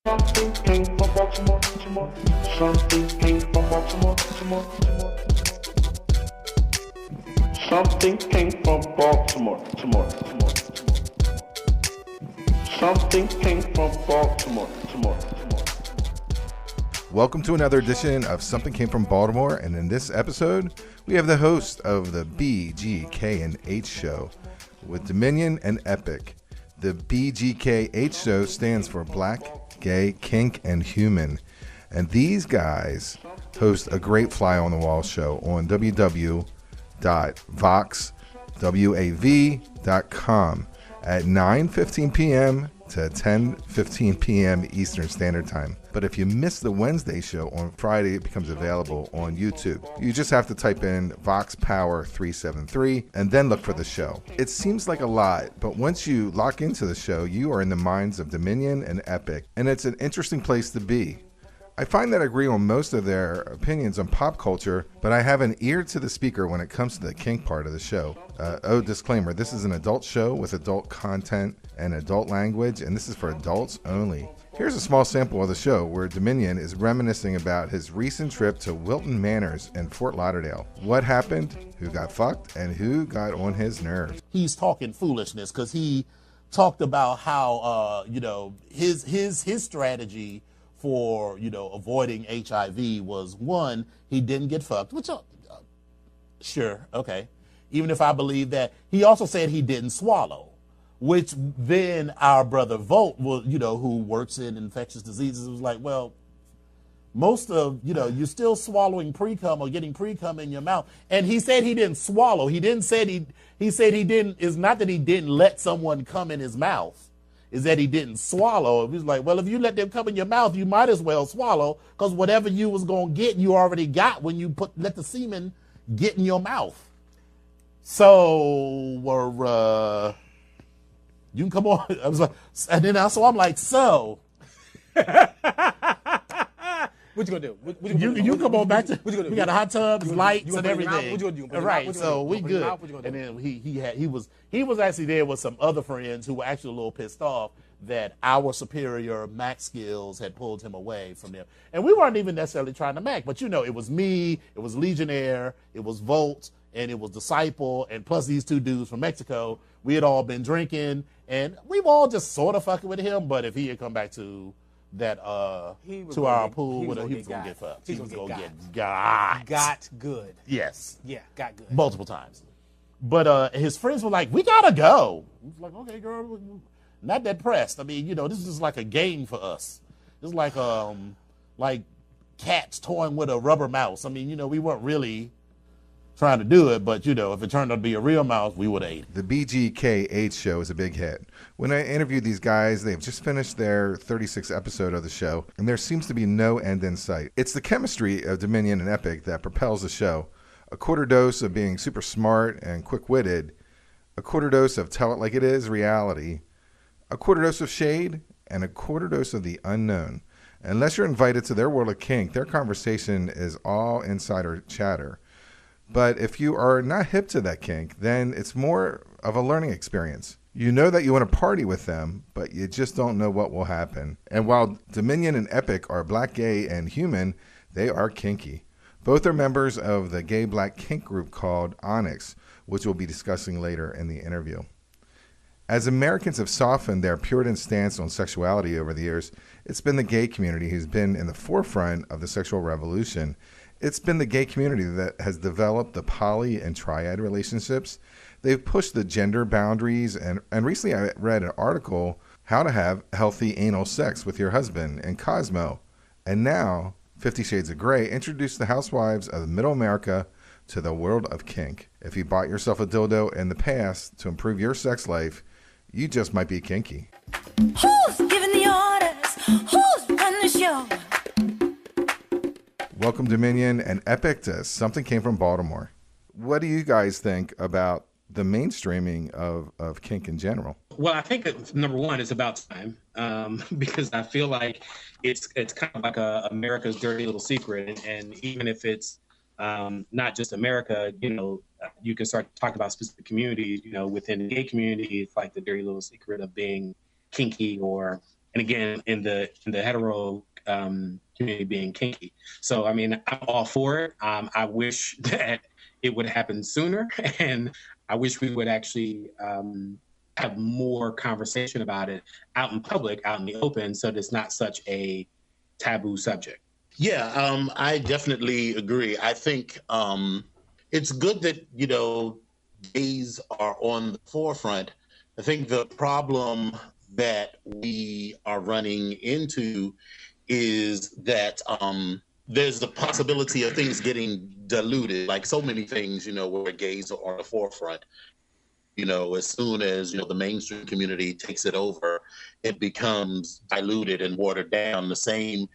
Something came from Baltimore, Baltimore. Something came from Baltimore, Baltimore, Baltimore. Something came from Baltimore, Baltimore, Baltimore. Something came from Baltimore, Baltimore, Baltimore. Welcome to another edition of Something Came from Baltimore, and in this episode, we have the host of the BGKH show with Dominion and Epic. The BGKH show stands for Black, Gay, Kink, and Human, and these guys host a great fly-on-the-wall show on www.voxwav.com at 9:15 p.m. to 10:15 p.m. Eastern Standard Time. But if you miss the Wednesday show on Friday, it becomes available on YouTube. You just have to type in Vox Power 373 and then look for the show. It seems like a lot, but once you lock into the show, you are in the minds of Dominion and Epic, and it's an interesting place to be. I find that I agree on most of their opinions on pop culture, but I have an ear to the speaker when it comes to the kink part of the show. Disclaimer, this is an adult show with adult content and adult language, and this is for adults only. Here's a small sample of the show where Dominion is reminiscing about his recent trip to Wilton Manors in Fort Lauderdale. What happened, who got fucked, and who got on his nerves. He's talking foolishness because he talked about how, his strategy for, avoiding HIV was, one, he didn't get fucked, which, sure, okay. Even if I believe that. He also said he didn't swallow, which then our brother Volt, who works in infectious diseases, was like, well, most of, you're still swallowing pre-cum or getting pre-cum in your mouth. And he said he didn't swallow. He didn't say he said he didn't, it's not that he didn't let someone come in his mouth. Is that he didn't swallow. He was like, well, if you let them come in your mouth, you might as well swallow, because whatever you was going to get, you already got when you let the semen get in your mouth. So, you can come on. I was like, and then I'm like, so. What you gonna do? You come on back to. What you gonna do? We got a hot tub, lights, and everything. What you gonna do? Right, so we good. And then he was actually there with some other friends who were actually a little pissed off that our superior Mac skills had pulled him away from them. And we weren't even necessarily trying to Mac, but it was me, it was Legionnaire, it was Volt, and it was Disciple, and plus these two dudes from Mexico. We had all been drinking, and we were all just sort of fucking with him. But if he had come back to that to our pool, he was gonna get fucked. He was gonna get got good. Yes. Yeah, got good. Multiple times. But his friends were like, we gotta go. He was like, okay, girl, not that pressed. I mean, this is just like a game for us. It's like cats toying with a rubber mouse. I mean, we weren't really trying to do it, but if it turned out to be a real mouse, we would have ate it. The BGKH show is a big hit. When I interviewed these guys, they've just finished their 36th episode of the show, and there seems to be no end in sight. It's the chemistry of Dominion and Epic that propels the show. A quarter dose of being super smart and quick-witted, a quarter dose of tell it like it is reality, a quarter dose of shade, and a quarter dose of the unknown. Unless you're invited to their world of kink, their conversation is all insider chatter. But if you are not hip to that kink, then it's more of a learning experience. You know that you want to party with them, but you just don't know what will happen. And while Dominion and Epic are black, gay, and human, they are kinky. Both are members of the gay black kink group called Onyx, which we'll be discussing later in the interview. As Americans have softened their puritan stance on sexuality over the years, it's been the gay community who's been in the forefront of the sexual revolution. It's been the gay community that has developed the poly and triad relationships. They've pushed the gender boundaries, and recently I read an article, How to Have Healthy Anal Sex with Your Husband, in Cosmo. And now, 50 Shades of Grey introduced the housewives of Middle America to the world of kink. If you bought yourself a dildo in the past to improve your sex life, you just might be kinky. Who's giving the orders? Who's running the show? Welcome, Dominion and Epic, to Something Came from Baltimore. What do you guys think about the mainstreaming of kink in general? Well, I think that, number one, it's about time, because I feel like it's kind of like America's dirty little secret. And even if it's not just America, you can start to talk about specific communities, within the gay community. It's like the dirty little secret of being kinky, and and again in the hetero community being kinky. So I mean, I'm all for it. I wish that it would happen sooner, and I wish we would actually have more conversation about it out in public, out in the open, so that it's not such a taboo subject. Yeah, I definitely agree. I think it's good that, gays are on the forefront. I think the problem that we are running into is that there's the possibility of things getting diluted, like so many things, where gays are on the forefront. As soon as, the mainstream community takes it over, it becomes diluted and watered down. The same,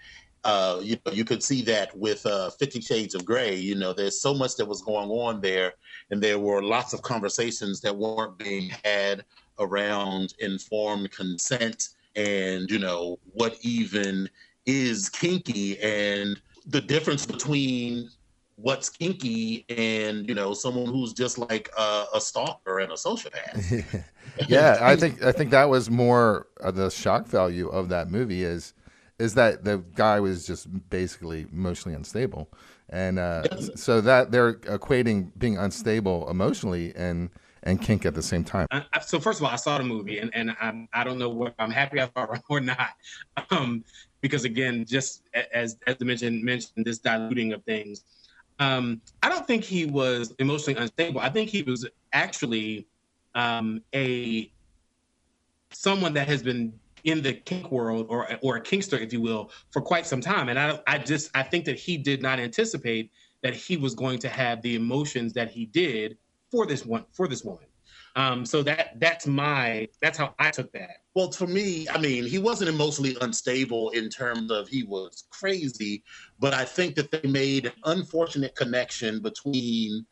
you could see that with 50 Shades of Grey. There's so much that was going on there, and there were lots of conversations that weren't being had around informed consent and, what even is kinky and the difference between what's kinky and someone who's just like a stalker and a sociopath. Yeah, I think that was more of the shock value of that movie is that the guy was just basically emotionally unstable, and so that they're equating being unstable emotionally and kink at the same time. So first of all, I saw the movie, and I don't know what I'm happy I saw it or not, because again, just as the mentioned this diluting of things. I don't think he was emotionally unstable. I think he was actually someone that has been in the kink world or a kinkster, if you will, for quite some time. And I think that he did not anticipate that he was going to have the emotions that he did for this woman. So that's how I took that. Well, for me, I mean, he wasn't emotionally unstable in terms of he was crazy, but I think that they made an unfortunate connection between,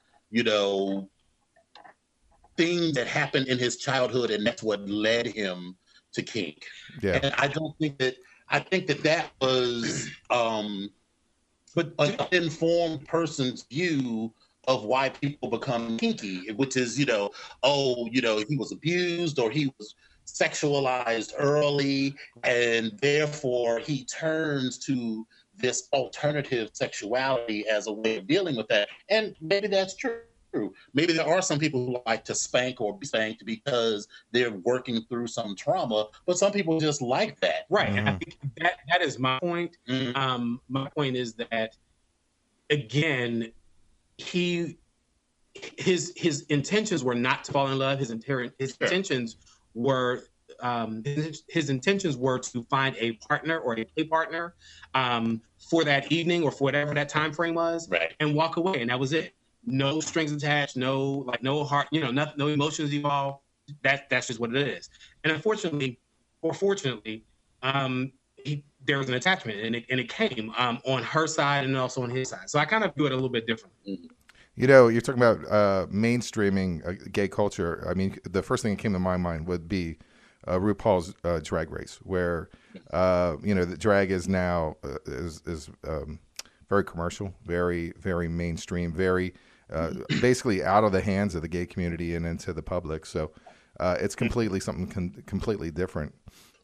things that happened in his childhood, and that's what led him to kink. Yeah. And I think that was but an uninformed person's view of why people become kinky, which is, he was abused or he was sexualized early, and therefore he turns to this alternative sexuality as a way of dealing with that. And maybe that's true. Maybe there are some people who like to spank or be spanked because they're working through some trauma, but some people just like that. Right. Mm-hmm. And I think that is my point. Mm-hmm. My point is that, again, his intentions were not to fall in love. His intentions were his intentions were to find a partner or a play partner for that evening or for whatever that time frame was, right, and walk away, and that was it. No strings attached, no heart, no emotions involved. That's just what it is. And unfortunately, or fortunately, there was an attachment, and it came on her side and also on his side. So I kind of do it a little bit differently. Mm-hmm. You're talking about mainstreaming gay culture. I mean, the first thing that came to my mind would be RuPaul's Drag Race, where the drag is now is very commercial, very very mainstream, very basically out of the hands of the gay community and into the public. So it's completely something completely different.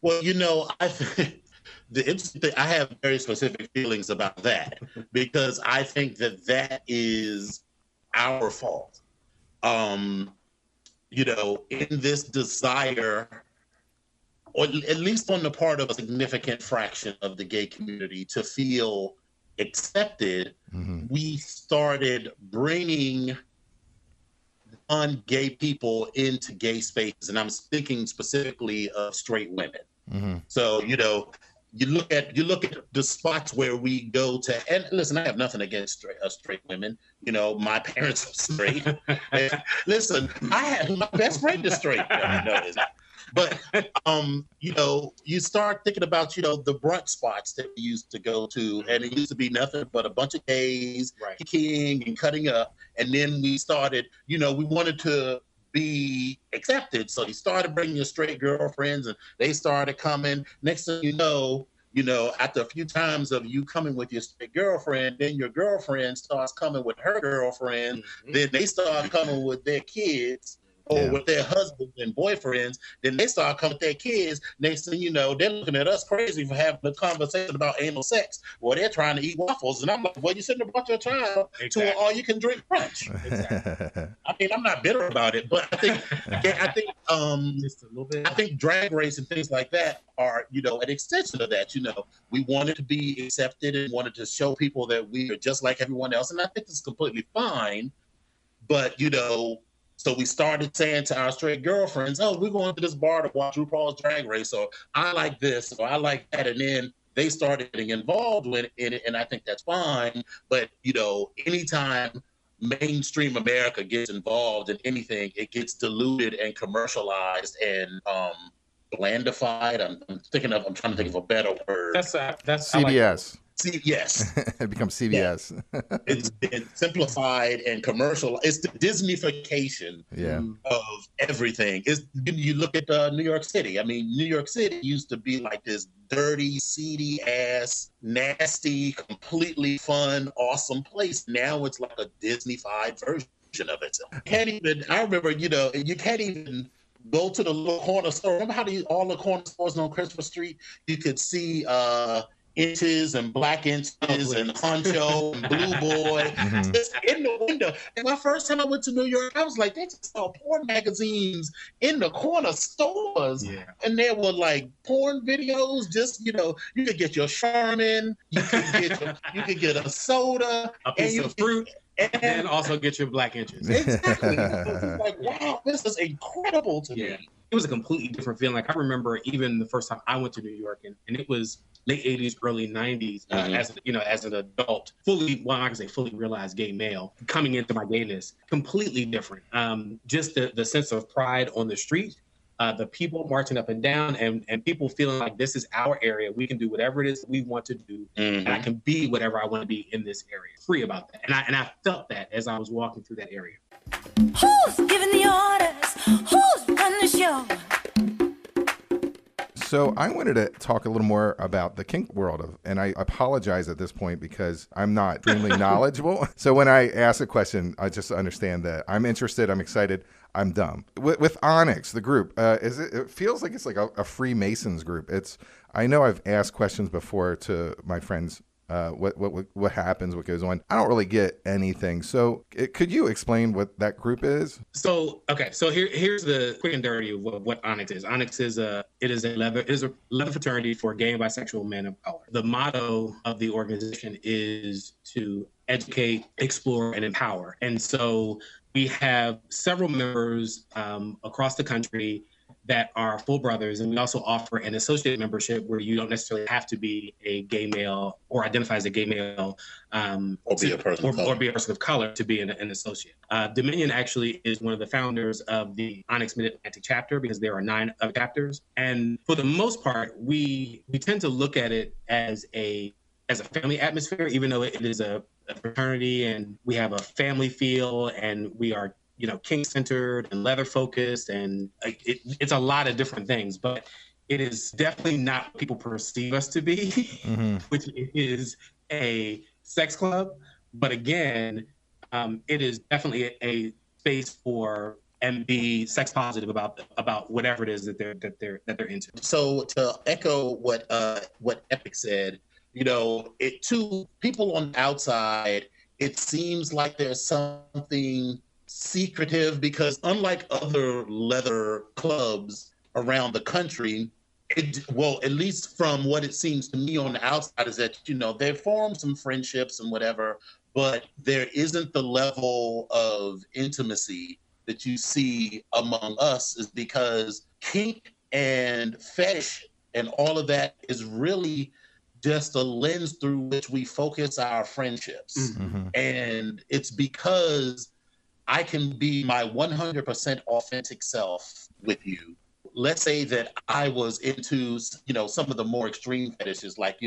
Well, I think the interesting thing, I have very specific feelings about that because I think that is our fault. In this desire, or at least on the part of a significant fraction of the gay community, to feel accepted, mm-hmm, we started bringing non-gay people into gay spaces, and I'm speaking specifically of straight women. Mm-hmm. So, you look at the spots where we go to, and listen, I have nothing against straight women. My parents are straight. And listen, I had my best friend is straight. But you start thinking about the brunch spots that we used to go to, and it used to be nothing but a bunch of gays, right, kicking and cutting up, and then we started. We wanted to be accepted, so he started bringing your straight girlfriends, and they started coming. Next thing you know, after a few times of you coming with your straight girlfriend, then your girlfriend starts coming with her girlfriend, mm-hmm, then they start coming with their kids. or Yeah. with their husbands and boyfriends. Then they start coming with their kids. Next thing you know, they're looking at us crazy for having a conversation about anal sex. Well, they're trying to eat waffles, and I'm like, well, you shouldn't have brought your child to an all-you-can-drink brunch. I mean, I'm not bitter about it, but I think Just a little bit. I think Drag Race and things like that are, an extension of that. We wanted to be accepted and wanted to show people that we are just like everyone else, and I think it's completely fine. But so we started saying to our straight girlfriends, "Oh, we're going to this bar to watch RuPaul's Drag Race," or "I like this," or "I like that," and then they started getting involved in it, and I think that's fine. But anytime mainstream America gets involved in anything, it gets diluted and commercialized and blandified. I'm trying to think of a better word. That's CBS. Yes. It becomes CBS. It's been simplified and commercial. It's the Disneyfication of everything. You look at New York City. I mean, New York City used to be like this dirty, seedy ass, nasty, completely fun, awesome place. Now it's like a Disneyfied version of it. I remember, you can't even go to the little corner store. Remember how all the corner stores on Christopher Street, you could see Inches and Black Inches and Honcho and Blue Boy just in the window. And my first time I went to New York, I was like, they just saw porn magazines in the corner stores. Yeah. And there were like porn videos, just, you could get your Charmin, you could get a soda. A piece of fruit. And also get your Black Inches. Exactly. It was like, wow, this is incredible to me. It was a completely different feeling. Like I remember even the first time I went to New York, and it was late 80s, early 90s, as an adult, fully realized gay male, coming into my gayness, completely different. Just the sense of pride on the street, the people marching up and down, and people feeling like this is our area. We can do whatever it is that we want to do, and I can be whatever I want to be in this area. Free about that. And I felt that as I was walking through that area. Who's giving the orders? Who's running the show? So I wanted to talk a little more about the kink world, and I apologize at this point because I'm not extremely knowledgeable. So when I ask a question, I just understand that I'm interested, I'm excited, I'm dumb. With Onyx, the group, it feels like it's like a Freemasons group. I know I've asked questions before to my friends. What happens, what goes on. I don't really get anything. So could you explain what that group is? So here's the quick and dirty of what Onyx is. Onyx is a leather fraternity for gay and bisexual men of color. The motto of the organization is to educate, explore, and empower. And so we have several members across the country that are full brothers, and we also offer an associate membership where you don't necessarily have to be a gay male or identify as a gay male or be a person of color to be an associate. Dominion actually is one of the founders of the Onyx Mid-Atlantic chapter because there are 9 other chapters, and for the most part, we tend to look at it as a family atmosphere, even though it is a fraternity and we have a family feel and we are kink centered and leather focused, and it's a lot of different things, but it is definitely not what people perceive us to be, which is a sex club. But again, it is definitely a space for and be sex positive about whatever it is that they're into. So to echo what Epic said, to people on the outside, it seems like there's something secretive because unlike other leather clubs around the country, at least from what it seems to me on the outside, is that, they form some friendships and whatever, but there isn't the level of intimacy that you see among us, is because kink and fetish and all of that is really just a lens through which we focus our friendships. And it's because I can be my 100% authentic self with you. Let's say that I was into, some of the more extreme fetishes, like,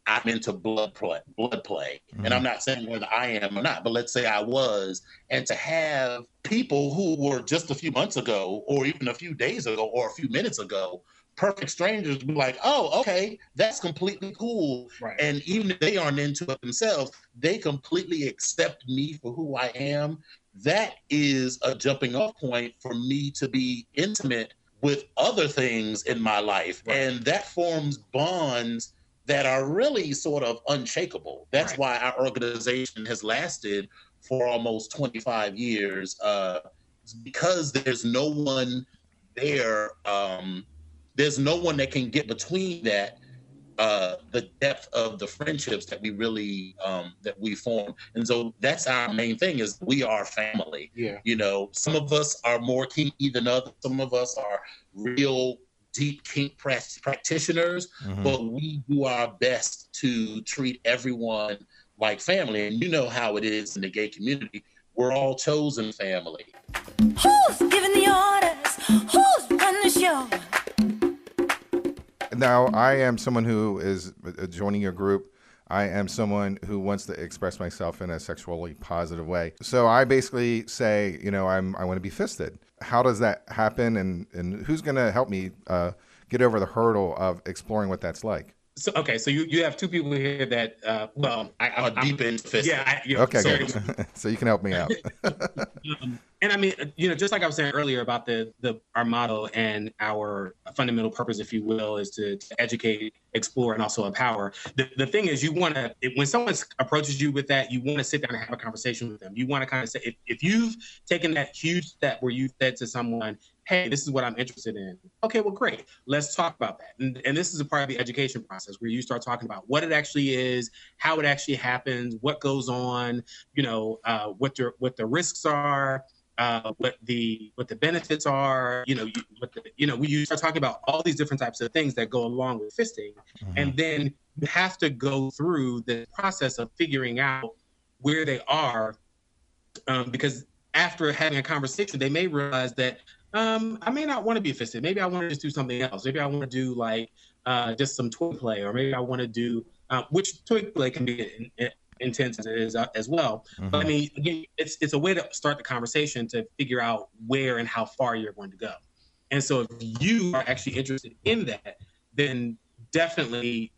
I'm into blood play. And I'm not saying whether I am or not, but let's say I was. And to have people who were just a few months ago, or even a few days ago, or a few minutes ago, perfect strangers, be like, oh, okay, that's completely cool. Right. And even if they aren't into it themselves, they completely accept me for who I am. that is a jumping off point for me to be intimate with other things in my life. Right. And that forms bonds that are really sort of unshakable. That's Right. why our organization has lasted for almost 25 years, because there's no one there. There's no one that can get between that, the depth of the friendships that we really that we form. And so that's our main thing, is we are family. Yeah. You know, some of us are more kinky than others. Some of us are real deep kink practitioners, but we do our best to treat everyone like family. And you know how it is in the gay community. We're all chosen family. Who's giving the orders? Who's running the show? Now, I am someone who is joining your group. I am someone who wants to express myself in a sexually positive way. So I basically say, you know, I want to be fisted. How does that happen, and who's going to help me get over the hurdle of exploring what that's like? So okay, so you have two people here that I'm deep into fisting. Yeah. Okay, so, good. So you can help me out. And I mean, you know, just like I was saying earlier about our motto and our fundamental purpose, if you will, is to educate, explore, and also empower. The thing is, you want to, when someone approaches you with that, you want to sit down and have a conversation with them. You want to kind of say, if you've taken that huge step where you said to someone, hey, this is what I'm interested in. Okay, well, great. Let's talk about that. And this is a part of the education process where you start talking about what it actually is, how it actually happens, what goes on, you know, what the risks are, what the benefits are, you know, you start talking about all these different types of things that go along with fisting. And then you have to go through the process of figuring out where they are, because after having a conversation, they may realize that I may not want to be fisted. Maybe I want to just do something else. Maybe I want to do like just some toy play, or maybe I want to do which toy play can be intense as it is as well. But I mean, again, it's a way to start the conversation to figure out where and how far you're going to go. And so if you are actually interested in that, then definitely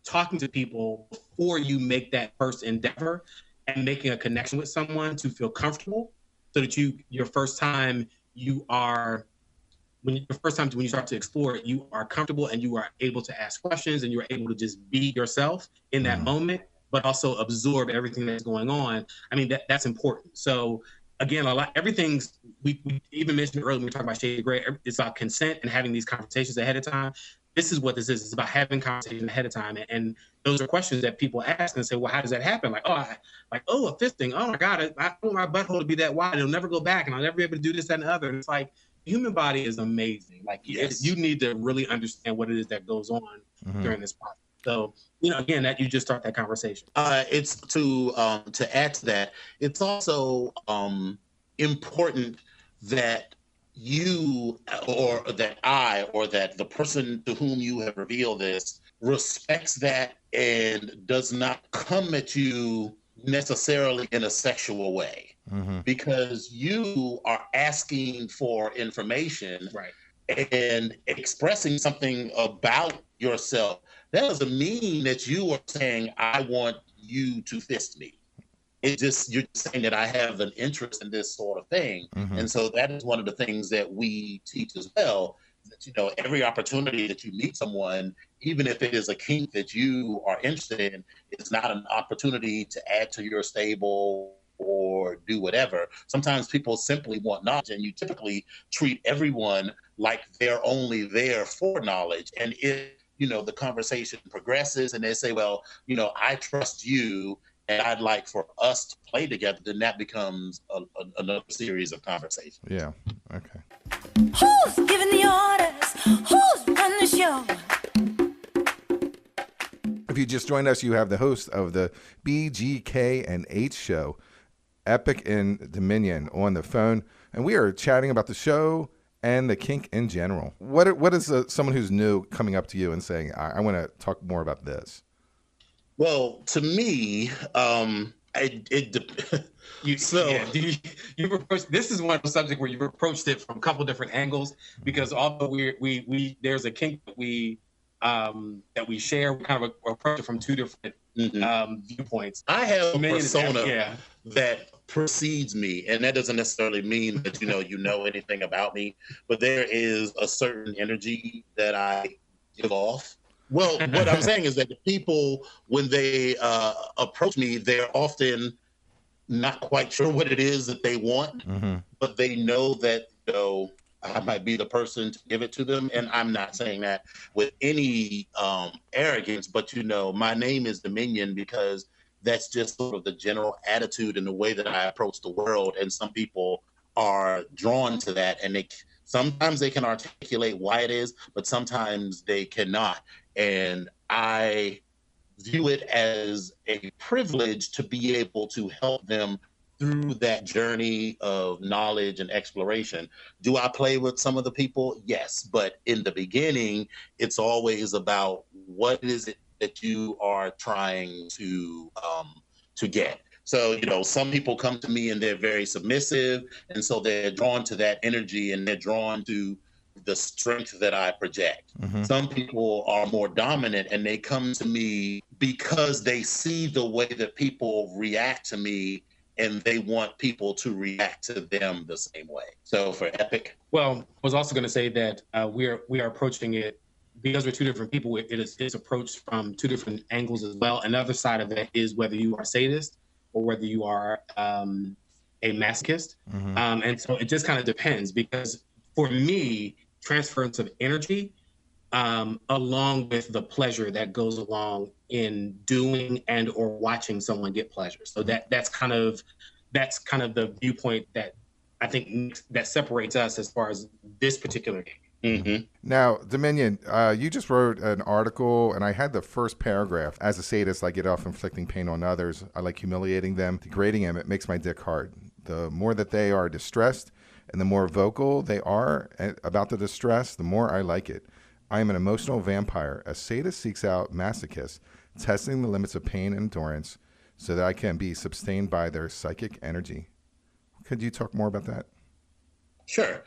talking to people before you make that first endeavor and making a connection with someone to feel comfortable, so that your first time when you start to explore it, you are comfortable and you are able to ask questions and you're able to just be yourself in that moment, but also absorb everything that's going on. I mean, that's important. So again, everything's, we even mentioned earlier when we were talking about shade of gray, it's about consent and having these conversations ahead of time. This is what this is. It's about having conversation ahead of time. And those are questions that people ask and say, well, how does that happen? Like, a fisting. Oh my God, I want my butthole to be that wide. It'll never go back and I'll never be able to do this, that, and the other. And it's like, the human body is amazing. Like, yes. You need to really understand what it is that goes on during this process. So, you know, again, that you just start that conversation. It's to add to that, it's also important that you or that I or that the person to whom you have revealed this respects that and does not come at you necessarily in a sexual way, because you are asking for information, right, and expressing something about yourself. That doesn't mean that you are saying, I want you to fist me. It just, you're saying that I have an interest in this sort of thing. And so that is one of the things that we teach as well, that, you know, every opportunity that you meet someone, even if it is a kink that you are interested in, it's not an opportunity to add to your stable or do whatever. Sometimes people simply want knowledge, and you typically treat everyone like they're only there for knowledge. And if, you know, the conversation progresses and they say, well, you know, I trust you and I'd like for us to play together, then that becomes another series of conversations. Yeah. Okay. Who's giving the orders? Who's running the show? If you just joined us, you have the host of the BGKH show, Epic in Dominion, on the phone, and we are chatting about the show and the kink in general. What is someone who's new coming up to you and saying, I want to talk more about this? Well, to me, You've approached, this is one of the subjects where you've approached it from a couple different angles, because although we there's a kink that we share, we kind of approach it from two different viewpoints. I have a persona that precedes me, and that doesn't necessarily mean that you know anything about me, but there is a certain energy that I give off. Well, what I'm saying is that the people, when they approach me, they're often not quite sure what it is that they want, but they know that I might be the person to give it to them. And I'm not saying that with any arrogance, but my name is Dominion because that's just sort of the general attitude and the way that I approach the world. And some people are drawn to that, and sometimes they can articulate why it is, but sometimes they cannot. And I view it as a privilege to be able to help them through that journey of knowledge and exploration. Do I play with some of the people? Yes. But in the beginning, it's always about what is it that you are trying to get. So, some people come to me and they're very submissive. And so they're drawn to that energy and they're drawn to the strength that I project. Some people are more dominant and they come to me because they see the way that people react to me and they want people to react to them the same way. So for Epic. Well, I was also going to say that we are approaching it because we're two different people. It's approached from two different angles as well. Another side of it is whether you are sadist or whether you are a masochist. And so it just kind of depends, because for me, transference of energy, along with the pleasure that goes along in doing and or watching someone get pleasure. So that's kind of the viewpoint that I think that separates us as far as this particular game. Now, Dominion, you just wrote an article, and I had the first paragraph. As a sadist, I get off inflicting pain on others. I like humiliating them, degrading them. It makes my dick hard. The more that they are distressed and the more vocal they are about the distress, the more I like it. I am an emotional vampire. A sadist seeks out masochists, testing the limits of pain and endurance so that I can be sustained by their psychic energy. Could you talk more about that? Sure.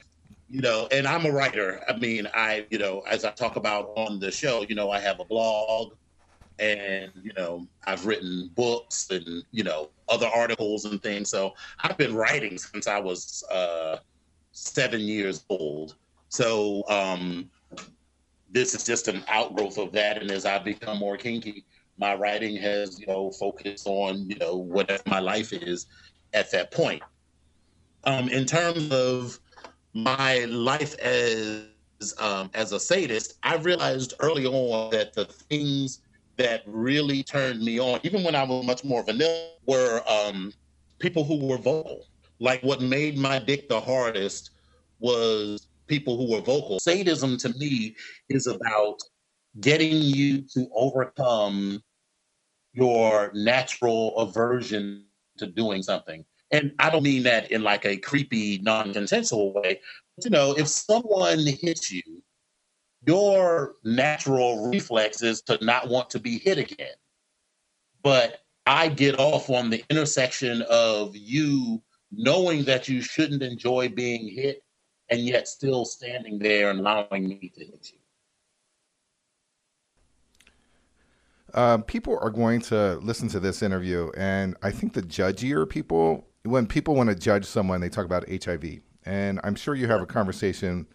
And I'm a writer. I mean, as I talk about on the show, I have a blog and, I've written books and, other articles and things. So I've been writing since I was 7 years old. So this is just an outgrowth of that. And as I become more kinky, my writing has, focused on, whatever my life is at that point. In terms of my life as a sadist, I realized early on that the things that really turned me on, even when I was much more vanilla, were people who were vocal. Like what made my dick the hardest was people who were vocal. Sadism to me is about getting you to overcome your natural aversion to doing something. And I don't mean that in like a creepy, non-consensual way. But, if someone hits you, your natural reflex is to not want to be hit again. But I get off on the intersection of you knowing that you shouldn't enjoy being hit and yet still standing there and allowing me to hit you. People are going to listen to this interview, and I think the judgier people, when people want to judge someone, they talk about HIV. And I'm sure you have a conversation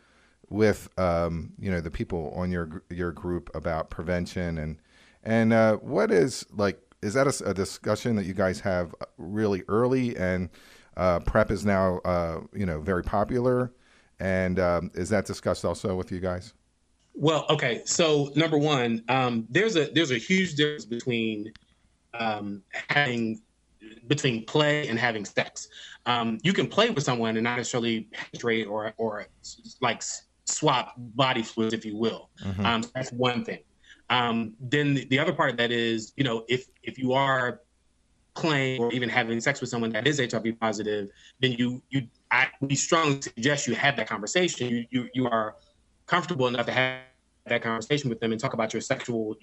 with, the people on your group about prevention and what is that a discussion that you guys have really early, and PrEP is now, very popular, and is that discussed also with you guys? Well, okay. So number one, there's a huge difference between between play and having sex. You can play with someone and not necessarily penetrate or like swap body fluids, if you will. That's one thing. Then the other part of that is, if you are playing or even having sex with someone that is HIV positive, then we strongly suggest you have that conversation. You are comfortable enough to have that conversation with them and talk about your sexual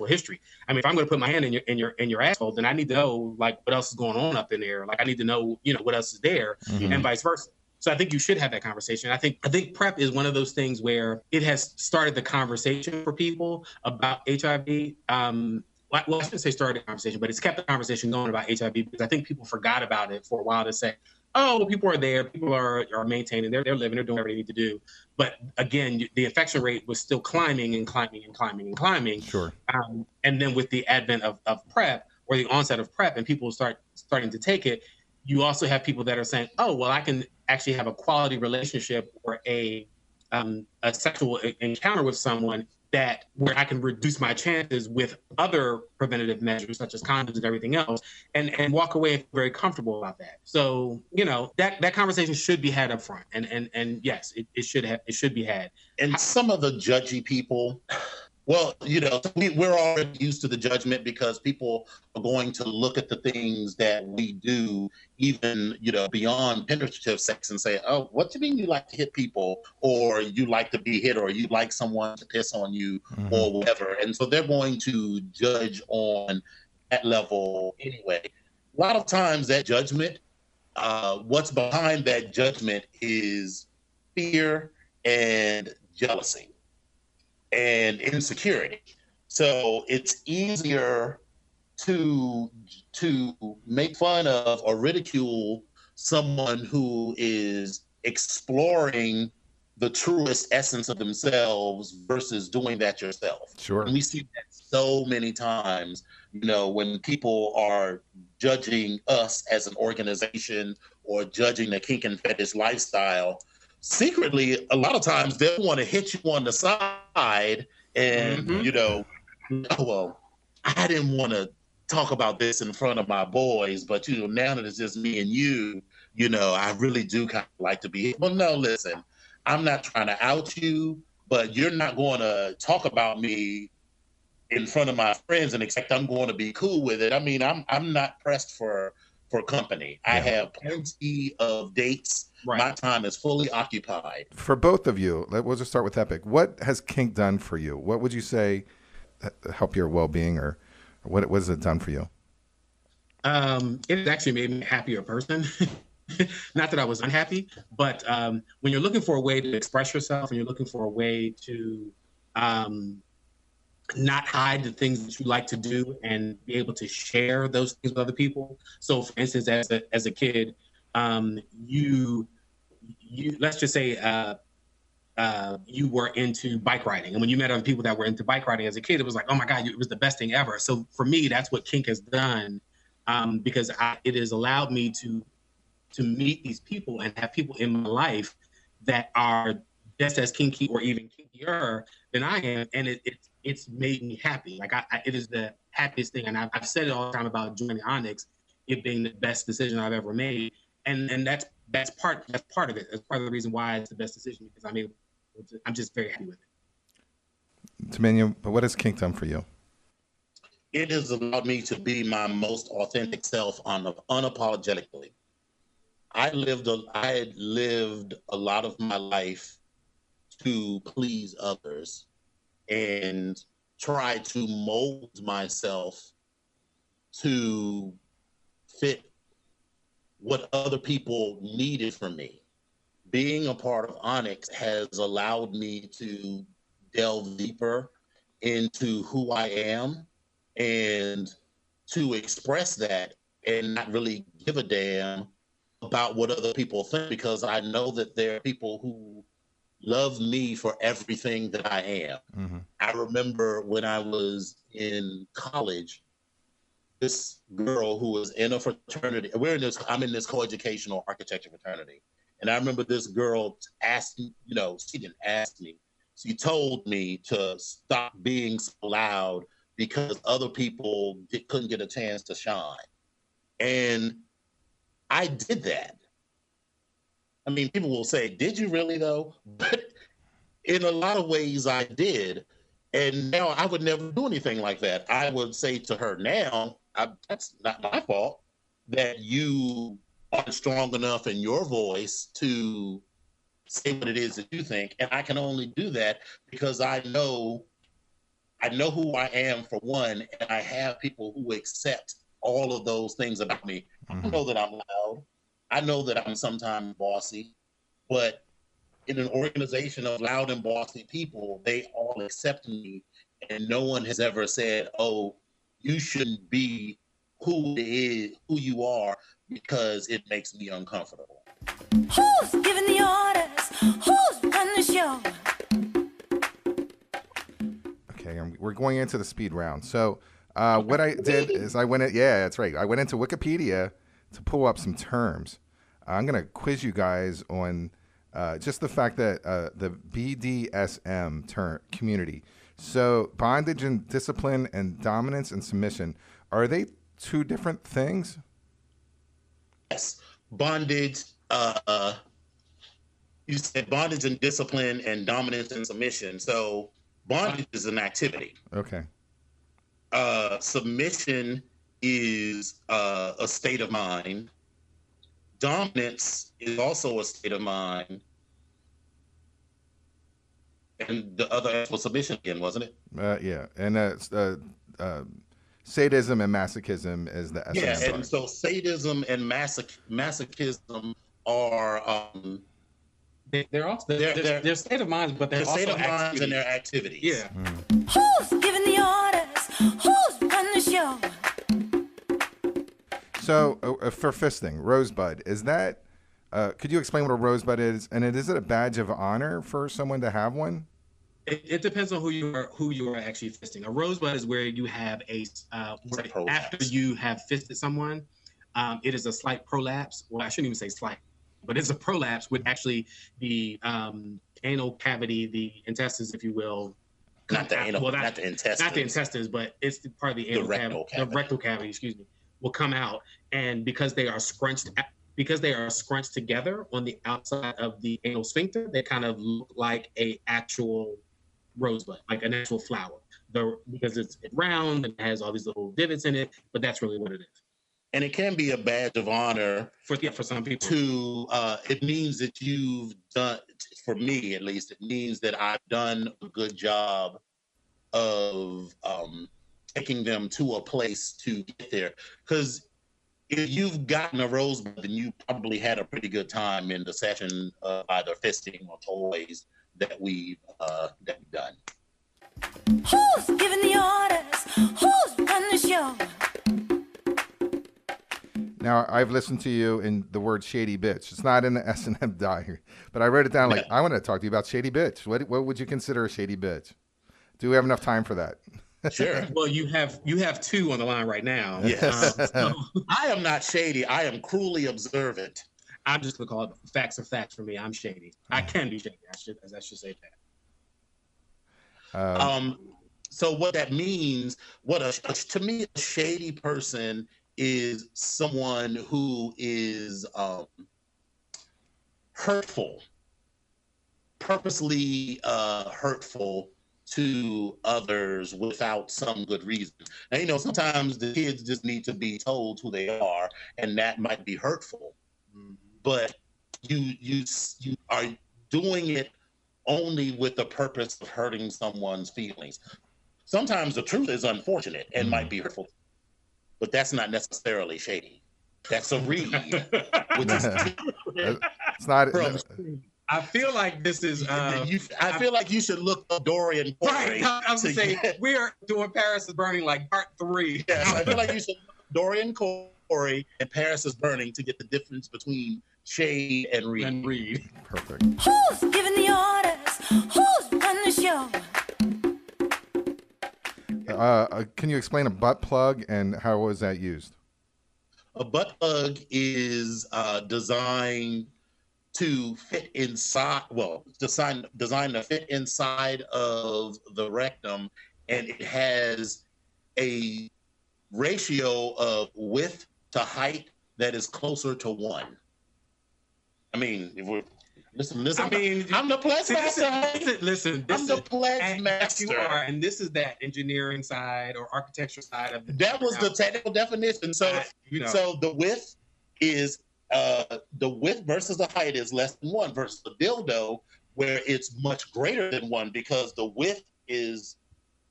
history. I mean, if I'm going to put my hand in your asshole, then I need to know like what else is going on up in there. Like I need to know, what else is there, and vice versa. So I think you should have that conversation. I think PrEP is one of those things where it has started the conversation for people about HIV. well, I shouldn't say started the conversation, but it's kept the conversation going about HIV because I think people forgot about it for a while to say, oh, well, people are there, people are maintaining, they're living, they're doing whatever they need to do. But again, the infection rate was still climbing and climbing and climbing and climbing. Sure. And then with the advent of PrEP or the onset of PrEP and people starting to take it, you also have people that are saying, oh, well, I can actually have a quality relationship or a sexual encounter with someone where I can reduce my chances with other preventative measures such as condoms and everything else, and walk away very comfortable about that. So that conversation should be had up front, and yes, it should be had. And some of the judgy people, well, we're already used to the judgment because people are going to look at the things that we do, even, beyond penetrative sex and say, oh, what do you mean you like to hit people, or you like to be hit, or you like someone to piss on you, or whatever. And so they're going to judge on that level anyway. A lot of times that judgment, what's behind that judgment is fear and jealousy and insecurity. So it's easier to make fun of or ridicule someone who is exploring the truest essence of themselves versus doing that yourself. Sure. And we see that so many times, when people are judging us as an organization or judging the kink and fetish lifestyle. Secretly, a lot of times they'll want to hit you on the side and, well, I didn't want to talk about this in front of my boys, but, now that it's just me and you, I really do kind of like to be, well, no, listen, I'm not trying to out you, but you're not going to talk about me in front of my friends and expect I'm going to be cool with it. I mean, I'm not pressed for company. Yeah. I have plenty of dates. Right. My time is fully occupied. For both of you, we'll just start with Epic. What has kink done for you? What would you say help your well-being, or what has it done for you? It actually made me a happier person. Not that I was unhappy, but when you're looking for a way to express yourself and you're looking for a way to not hide the things that you like to do and be able to share those things with other people. So, for instance, as a kid, you let's just say you were into bike riding, and when you met other people that were into bike riding as a kid, it was like, oh my God, it was the best thing ever. So for me, that's what kink has done, because it has allowed me to meet these people and have people in my life that are just as kinky or even kinkier than I am, and it's made me happy. Like it is the happiest thing, and I've said it all the time about joining Onyx, it being the best decision I've ever made, and that's part of it. That's part of the reason why it's the best decision, because I'm just very happy with it. Dominion, but what has kink done for you? It has allowed me to be my most authentic self unapologetically. I had lived a lot of my life to please others and try to mold myself to fit what other people needed from me. Being a part of Onyx has allowed me to delve deeper into who I am and to express that and not really give a damn about what other people think, because I know that there are people who love me for everything that I am. Mm-hmm. I remember when I was in college, this girl who was in a fraternity, I'm in this coeducational architecture fraternity. And I remember this girl asked me, she didn't ask me. She told me to stop being so loud because other people couldn't get a chance to shine. And I did that. I mean, people will say, did you really though? But in a lot of ways I did. And now I would never do anything like that. I would say to her now, that's not my fault that you aren't strong enough in your voice to say what it is that you think. And I can only do that because I know who I am, for one, and I have people who accept all of those things about me. Mm-hmm. I know that I'm loud. I know that I'm sometimes bossy, but in an organization of loud and bossy people, they all accept me, and no one has ever said, oh, you shouldn't be who you are because it makes me uncomfortable. Who's giving the orders? Who's running the show? Okay, we're going into the speed round. So what I did is I went into Wikipedia to pull up some terms. I'm going to quiz you guys on just the fact that the BDSM community. So bondage and discipline and dominance and submission, are they two different things? Yes, bondage. You said bondage and discipline and dominance and submission. So bondage is an activity. Okay. Submission is a state of mind. Dominance is also a state of mind. And the other was submission again, wasn't it? Yeah. And sadism and masochism is the S&M. Yeah, and so sadism and masochism are they're also they're state of minds, but they're also state of minds activities. and their activities. Yeah. Who's giving the orders? Who's running the show? So for fisting, rosebud, is that, could you explain what a rosebud is? And is it a badge of honor for someone to have one? It depends on who you are actually fisting. A rosebud is where you have after you have fisted someone, it is a slight prolapse. Well, I shouldn't even say slight, but it's a prolapse with actually the anal cavity, the intestines, if you will. Not the anal, not the intestines. Not the intestines, but it's part of the anal cavity. The rectal cavity, excuse me, will come out, and because they are scrunched together on the outside of the anal sphincter, they kind of look like a actual rosebud, like an actual flower. Because it's round and has all these little divots in it, but that's really what it is. And it can be a badge of honor for some people. It means that you've done, for me at least, it means that I've done a good job of taking them to a place to get there. Because if you've gotten a rosebud, then you probably had a pretty good time in the session of either fisting or toys that we've done. Who's giving the orders? Who's running the show? Now, I've listened to you in the word shady bitch. It's not in the S&M diary, but I wrote it down like, I want to talk to you about shady bitch. What would you consider a shady bitch? Do we have enough time for that? Sure. Well, you have two on the line right now. Yes. I am not shady. I am cruelly observant. I'm just gonna call it facts are facts for me. I'm shady. I can be shady. I should say that. So what that means, to me, a shady person is someone who is hurtful, purposely hurtful to others without some good reason. Now, sometimes the kids just need to be told who they are, and that might be hurtful. But you are doing it only with the purpose of hurting someone's feelings. Sometimes the truth is unfortunate and might be hurtful, but that's not necessarily shady. That's a read, which is it's not. I feel like this is. I feel like you should look up Dorian Corey. Right. I was saying we are doing Paris is Burning like part 3. Yes, I feel like you should look up Dorian Corey and Paris is Burning to get the difference between shade and read. Perfect. Who's giving the orders? Who's running the show? Can you explain a butt plug and how was that used? A butt plug is designed to fit inside. Well, designed to fit inside of the rectum, and it has a ratio of width to height that is closer to 1. I mean, if we're listen. I mean, I'm the pledge master. Listen, I'm the pledge master. You are, and this is that engineering side or architecture side of it. That was the technical definition. So, so the width is the width versus the height is less than 1 versus the dildo, where it's much greater than 1 because the width is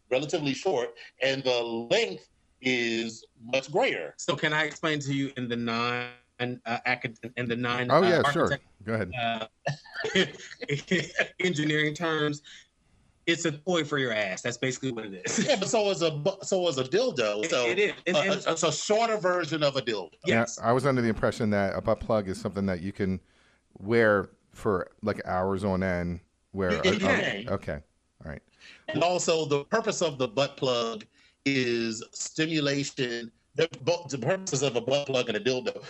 relatively short and the length is much greater. So, can I explain to you in the non? Oh yeah, sure. Go ahead. Engineering terms, It's a toy for your ass. That's basically what it is. Yeah, but so is a dildo. So It is. it's a shorter version of a dildo. Yes. Yeah, I was under the impression that a butt plug is something that you can wear for like hours on end. Okay. Okay. All right. And also, the purpose of the butt plug is stimulation. The purposes of a butt plug and a dildo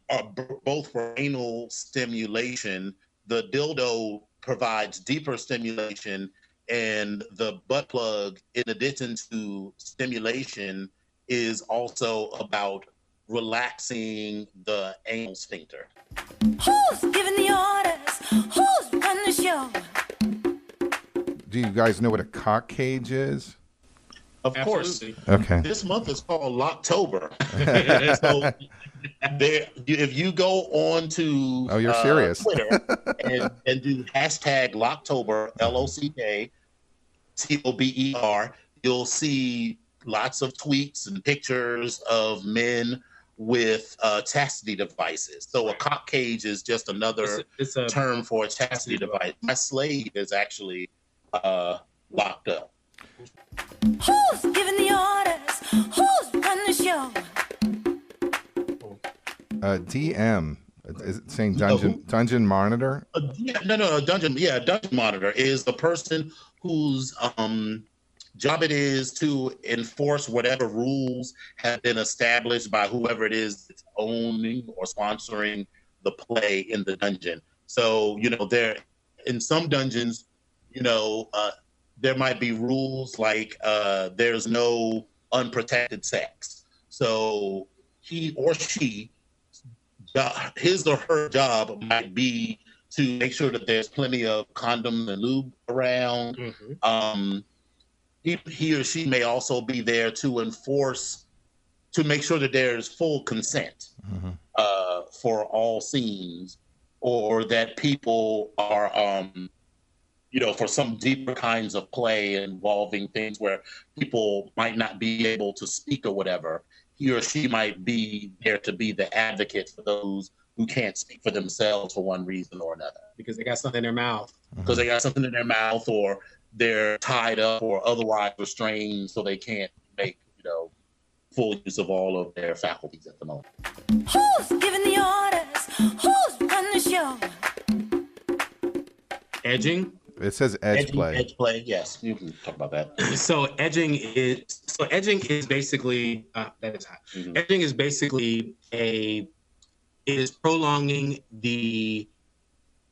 are both for anal stimulation. The dildo provides deeper stimulation, and the butt plug, in addition to stimulation, is also about relaxing the anal sphincter. Who's giving the orders? Who's running the show? Do you guys know what a cock cage is? Of Absolutely. course, Okay. this month is called Locktober. So if you go on to Oh, you're serious. Twitter and do hashtag Locktober, LOCKTOBER, you'll see lots of tweets and pictures of men with chastity devices. So a cock cage is just another It's a term for a chastity device. My slave is actually locked up. Who's giving the orders? Who's running the show? DM. Is it saying who? dungeon monitor? No. Dungeon monitor is the person whose job it is to enforce whatever rules have been established by whoever it is that's owning or sponsoring the play in the dungeon. So, there in some dungeons, there might be rules like there's no unprotected sex. So he or she, his or her job might be to make sure that there's plenty of condoms and lube around. Mm-hmm. He or she may also be there to make sure that there's full consent for all scenes, or that people are, for some deeper kinds of play involving things where people might not be able to speak or whatever. He or she might be there to be the advocate for those who can't speak for themselves for one reason or another. because they got something in their mouth. Because they got something in their mouth, or they're tied up or otherwise restrained, so they can't make, full use of all of their faculties at the moment. Who's giving the orders? Who's running the show? Edging. It says edge play. Edge play, yes. You can talk about that. So edging is basically that is hot. Mhm. Edging is basically it is prolonging the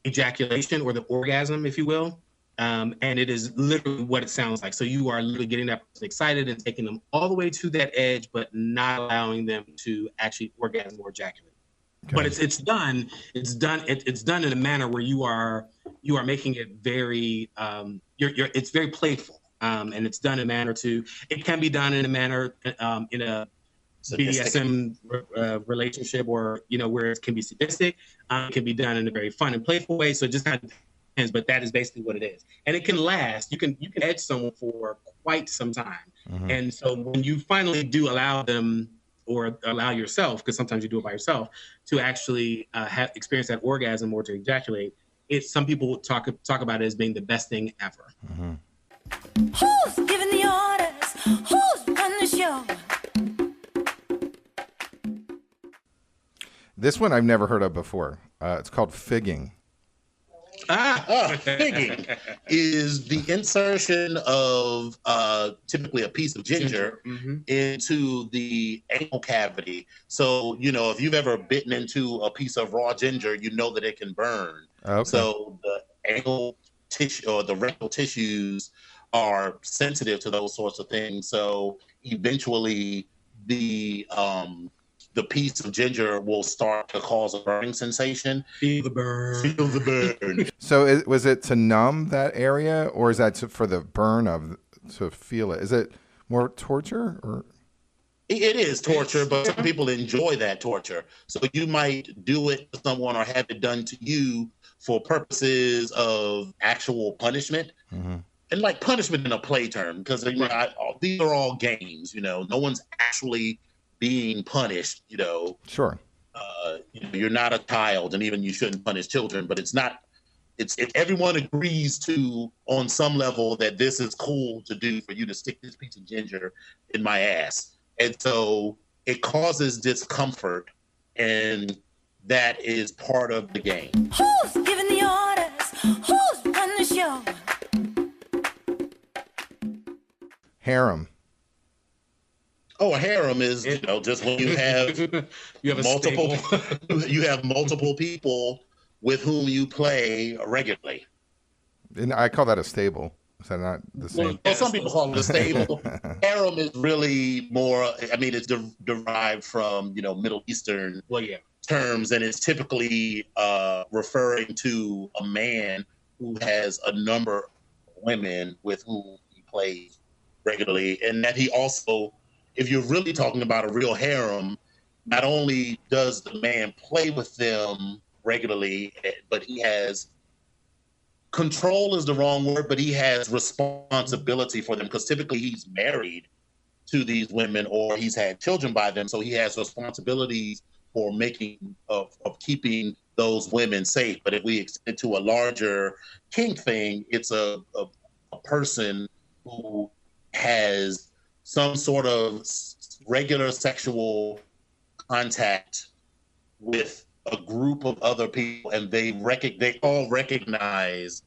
ejaculation or the orgasm, if you will. And it is literally what it sounds like. So you are literally getting that person excited and taking them all the way to that edge, but not allowing them to actually orgasm or ejaculate. Okay. But it's done in a manner where you are making it very it's very playful, and it's done in a manner it can be done in a manner in a BDSM relationship, or where it can be sadistic. It can be done in a very fun and playful way. So it just kind of depends, but that is basically what it is, and it can last. You can edge someone for quite some time, and so when you finally do allow them, or allow yourself, because sometimes you do it by yourself, to actually experience that orgasm or to ejaculate, some people talk about it as being the best thing ever. Who's giving the orders? Who's running the show? This one I've never heard of before. It's called figging. Figging is the insertion of typically a piece of ginger into the anal cavity. So, if you've ever bitten into a piece of raw ginger, you know that it can burn. Okay. So the anal tissue or the rectal tissues are sensitive to those sorts of things. So eventually the piece of ginger will start to cause a burning sensation. Feel the burn. Feel the burn. So was it to numb that area, or is that for the burn to feel it? Is it more torture, or? It is torture, but some people enjoy that torture. So you might do it to someone or have it done to you for purposes of actual punishment. And like punishment in a play term, because these are all games, no one's actually being punished, Sure. You're not a child, and even you shouldn't punish children, but it's not everyone agrees to on some level that this is cool to do for you to stick this piece of ginger in my ass. And so it causes discomfort, and that is part of the game. Who's giving the orders? Who's running the show? Harem. Oh, a harem is, just when you have You have a multiple stable. you have multiple people with whom you play regularly. And I call that a stable. Is that not the same? Well, some people call it a stable. Harem is really more, it's derived from, Middle Eastern Well, yeah. terms, and it's typically referring to a man who has a number of women with whom he plays regularly. And that he also, if you're really talking about a real harem, not only does the man play with them regularly, but he has control is the wrong word, but he has responsibility for them, because typically he's married to these women or he's had children by them. So he has responsibilities for keeping those women safe. But if we extend to a larger kink thing, it's a person who has some sort of regular sexual contact with a group of other people, and they all recognize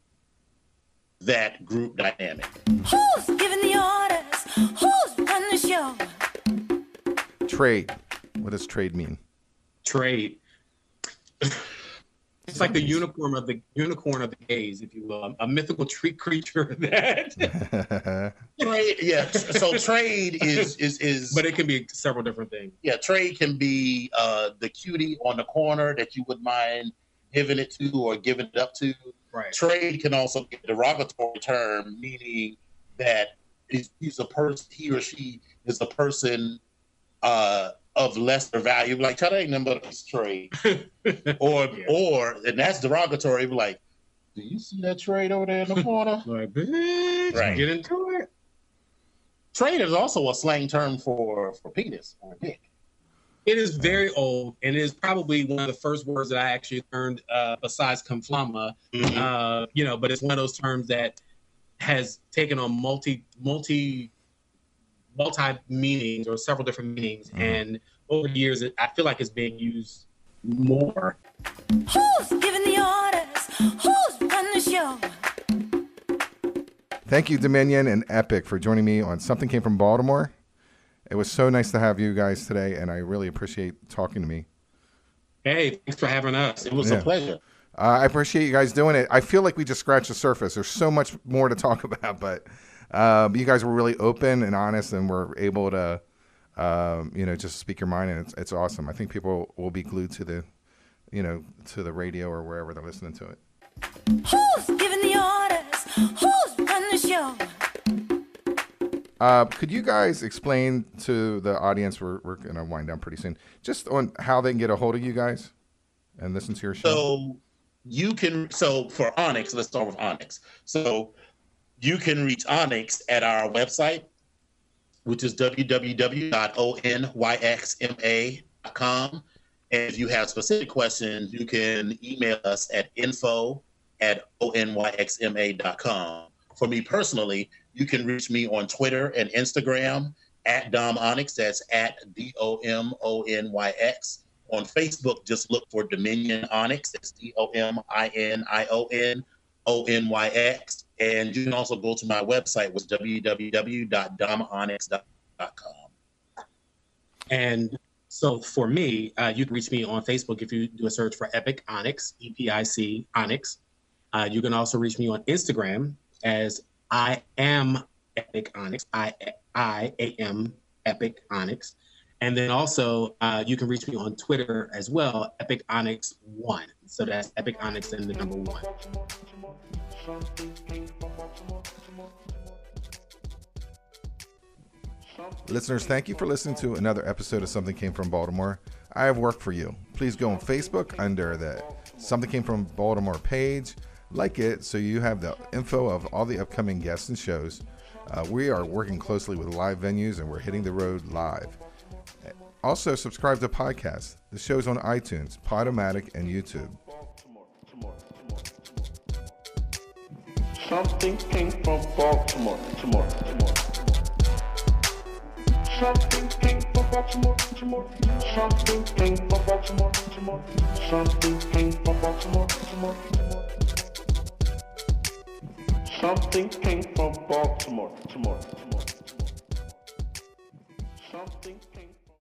that group dynamic. Who's giving the orders? Who's running the show? Trade. What does trade mean? Trade. It's like the unicorn of the gays, if you will, a mythical creature that. Trade, yeah. So trade is. But it can be several different things. Yeah, trade can be the cutie on the corner that you would mind giving it to or giving it up to. Right. Trade can also be a derogatory term, meaning that he's a person, he or she is a person of lesser value. Like, that ain't nothing but a trade. or and that's derogatory. Like, do you see that trade over there in the corner? Like, bitch, Right. get into it. Trade is also a slang term for penis or dick. It is very old, and it is probably one of the first words that I actually learned besides conflama. But it's one of those terms that has taken on multi meanings or several different meanings, and over the years, I feel like it's being used more. Who's giving the orders? Who's running the show? Thank you, Dominion and Epic, for joining me on Something Came from Baltimore. It was so nice to have you guys today, and I really appreciate talking to me. Hey, thanks for having us. It was a pleasure. I appreciate you guys doing it. I feel like we just scratched the surface. There's so much more to talk about, but you guys were really open and honest, and were able to, just speak your mind, and it's awesome. I think people will be glued to the radio or wherever they're listening to it. Who's giving the orders? Who's running the show? Could you guys explain to the audience, we're going to wind down pretty soon, just on how they can get a hold of you guys and listen to your show? So for Onyx, let's start with Onyx. So you can reach Onyx at our website, which is www.onyxma.com. And if you have specific questions, you can email us at info@onyxma.com. For me personally, you can reach me on Twitter and Instagram at Dom Onyx. That's at DOMONYX. On Facebook, just look for Dominion Onyx. That's DOMINIONONYX. And you can also go to my website, which is www.domonyx.com. And so for me, you can reach me on Facebook if you do a search for Epic Onyx, EPIC Onyx. You can also reach me on Instagram as I am Epic Onyx, I am Epic Onyx. And then also you can reach me on Twitter as well, Epic Onyx 1. So that's Epic Onyx and the number 1. Listeners, thank you for listening to another episode of Something Came from Baltimore. I have work for you. Please go on Facebook under the Something Came from Baltimore page. Like it so you have the info of all the upcoming guests and shows. We are working closely with live venues, and we're hitting the road live. Also, subscribe to podcasts. The show's on iTunes, Podomatic, and YouTube. Something came from Baltimore, tomorrow. Something came from Baltimore, tomorrow. Something came from Baltimore, tomorrow. Something came from Baltimore, tomorrow. Something came from Baltimore, tomorrow.